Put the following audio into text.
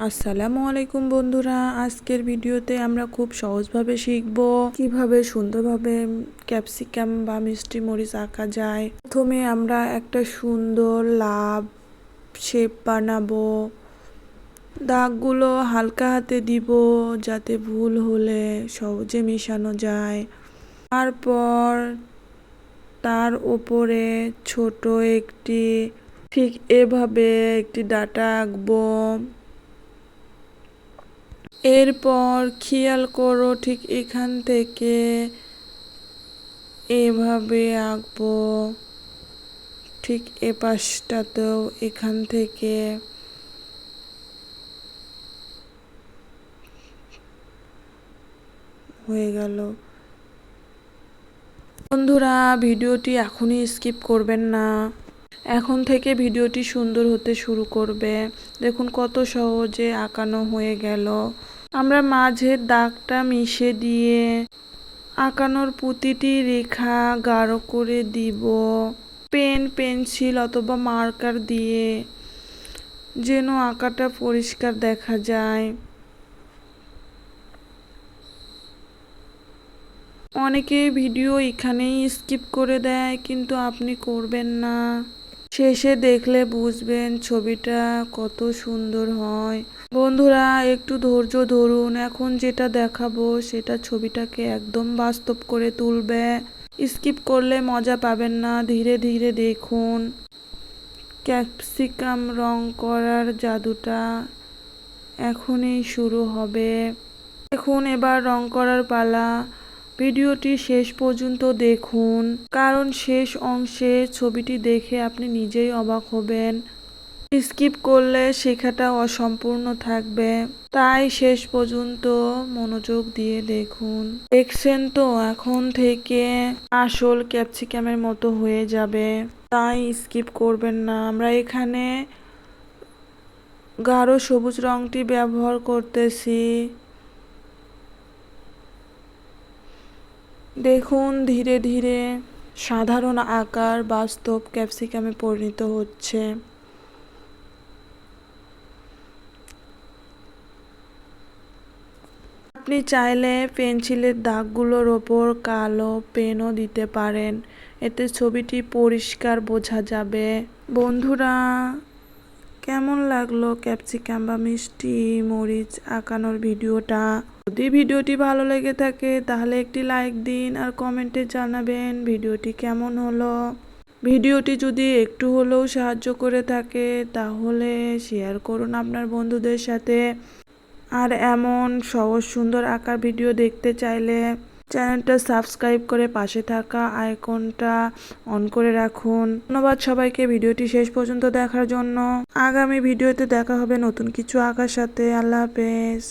আসসালামু আলাইকুম বন্ধুরা, আজকের ভিডিওতে আমরা খুব সহজভাবে শিখব কিভাবে সুন্দরভাবে ক্যাপসিকাম বা মিষ্টি মরিচ আঁকা যায়। প্রথমে আমরা একটা সুন্দর লাভ শেপ বানাবো। দাগগুলো হালকা হাতে দিব যাতে ভুল হলে সহজে মেশানো যায়। তারপর তার উপরে ছোট একটি ঠিক এভাবে একটি ডাটা আঁকবো। এরপর খেয়াল করো ঠিক এখান থেকে এভাবে আঁকবো, ঠিক এ পাশটাতেও এখান থেকে হয়ে গেল। বন্ধুরা, ভিডিওটি এখনই স্কিপ করবেন না, এখন থেকে ভিডিওটি সুন্দর হতে শুরু করবে। দেখুন কত সহজে আঁকানো হয়ে গেল। আমরা মাঝের দাগটা মিশে দিয়ে আঁকানোর প্রতিটি রেখা গাঢ় করে দিব পেন, পেন্সিল অথবা মার্কার দিয়ে, যেন আঁকাটা পরিষ্কার দেখা যায়। অনেকে ভিডিও এখানেই স্কিপ করে দেয়, কিন্তু আপনি করবেন না। শেষে দেখলে বুঝবেন ছবিটা কত সুন্দর হয়। বন্ধুরা, একটু ধৈর্য ধরুন, এখন যেটা দেখাবো সেটা ছবিটাকে একদম বাস্তব করে তুলবে। স্কিপ করলে মজা পাবেন না, ধীরে ধীরে দেখুন। ক্যাপসিকাম রং করার জাদুটা এখনই শুরু হবে। দেখুন, এবার রং করার পালা। ভিডিওটি শেষ পর্যন্ত দেখুন, কারণ শেষ অংশে ছবিটি দেখে আপনি নিজেই অবাক হবেন। স্কিপ করলে শেখাটা অসম্পূর্ণ থাকবে, তাই শেষ পর্যন্ত মনোযোগ দিয়ে দেখুন। দেখছেন তো, এখন থেকে আসল ক্যাপসিকামের মতো হয়ে যাবে, তাই স্কিপ করবেন না। আমরা এখানে গাঢ় সবুজ রংটি ব্যবহার করতেছি। দেখুন ধীরে ধীরে সাধারণ আকার বাস্তব ক্যাপসিকামে পরিণত হচ্ছে। আপনি চাইলে পেন্সিলের দাগগুলোর ওপর কালো পেনও দিতে পারেন, এতে ছবিটি পরিষ্কার বোঝা যাবে। বন্ধুরা, কেমন লাগলো ক্যাপসিকাম বা মিষ্টি মরিচ আঁকানোর ভিডিওটা? যদি ভিডিওটি ভালো লেগে থাকে তাহলে একটি লাইক দিন আর কমেন্টে জানাবেন ভিডিওটি কেমন হলো। ভিডিওটি যদি একটু হলেও সাহায্য করে থাকে তাহলে শেয়ার করুন আপনার বন্ধুদের সাথে। আর এমন সহজ সুন্দর আঁকার ভিডিও দেখতে চাইলে চ্যানেলটা সাবস্ক্রাইব করে পাশে থাকা আইকনটা অন করে রাখুন। ধন্যবাদ সবাইকে ভিডিওটি শেষ পর্যন্ত দেখার জন্য। আগামী ভিডিওতে দেখা হবে নতুন কিছু আঁকার সাথে। আল্লাহ হাফেজ।